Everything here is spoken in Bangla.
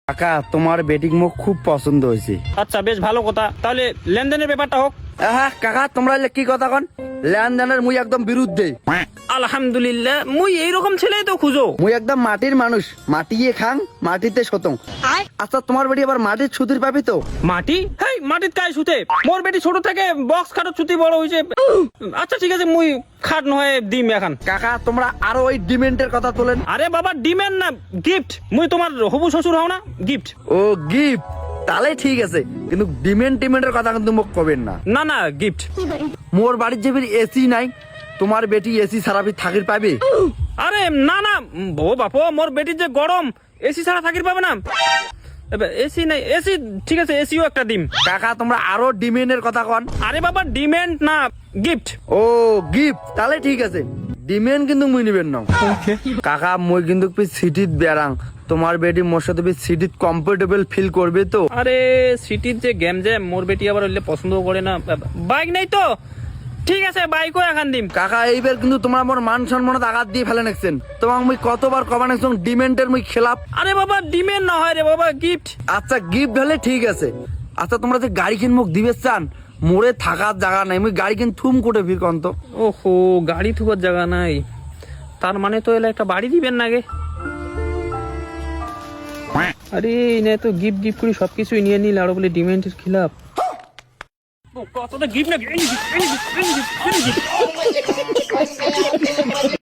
কাকা তোমার বেটিং মুখ খুব পছন্দ হয়েছে। আচ্ছা বেশ ভালো কথা, তাহলে লেনদেনের ব্যাপারটা হোক। হ্যাঁ কাকা তোমরা কি কথা কন, লেনদেনের মুই একদম বিরুদ্ধে। আলহামদুলিল্লাহ, মুই এইরকম ছেলেই তো খুঁজো। মুই একদম মাটির মানুষ, মাটিয়ে খাং মাটিতে শতং। আচ্ছা তোমার বেটি আবার মাটির ছুতির পাবি তো? মাটি? হেই, মাটির কায় শুতে? মোর বেটি ছোট থেকে বক্স খাটো ছুটি বড় হইছে। আচ্ছা ঠিক আছে, মুই খাট নয় ডিম এখন। কাকা তোমরা আরো ওই ডিমেন্টের কথা তোলেন। আরে বাবা, ডিমেন না গিফট। মুই তোমার হবু শ্বশুর হও না, গিফট। ও গিফট, তাহলে ঠিক আছে, কিন্তু ডিমেন্টের কথা কিন্তু মুখ কবেন না। না না, গিফট। মোর বাড়ির যে এসি নাই, তোমার বেটি এসি ছাড়াবি থাকির পাবে? আরে না না, ও বাপো, মোর বেটির যে গরম, এসি ছাড়া থাকির পাবে না। এসি নাই, এসি ঠিক আছে, এসিও একটা ডিম। কাকা তোমরা আরো ডিমেন্টের কথা কন। আরে বাবা, ডিমেন্ট না গিফট। ও গিফট, তাহলে ঠিক আছে, ডিমেন্ট কিন্তু মুই নিবেন না। কাকা মুই কিন্তু সিটিত বেড়াং, তোমার বেটি মোর সাথে সিটিত কমফোর্টেবল ফিল করবে তো? আরে সিটির যে গেম যে মোর বেটি আবার হইলে পছন্দ করে না। বাইক নাই তো? ঠিক আছে, বাইকও এখন দিম। কাকা এইবার কিন্তু তোমার মোর মান সম্মানত আঘাত দিয়ে ফেলে নেছেন। তোমার মুই কতবার কমান ডিমেন্টের মুই খেলাপ। আরে বাবা, ডিমেন্ট না হয় রে বাবা, গিফট। আচ্ছা গিফট হলে ঠিক আছে। আচ্ছা তোমরা যে গাড়ি কিন মুখ দিবে চান, মোড়ে থাকার জায়গা নাই, মুই গাড়ি কিন থুম কোটে ফির কন্ত। ওহো, গাড়ি থুবার জায়গা নাই, তার মানে তো এলা একটা বাড়ি দিবেন না গে? আরে না, তো গিফট গিফট করি সবকিছুই নিয়ে নিল, আর বলে ডিমেন্টের খিলাফ। কতটা গিফট না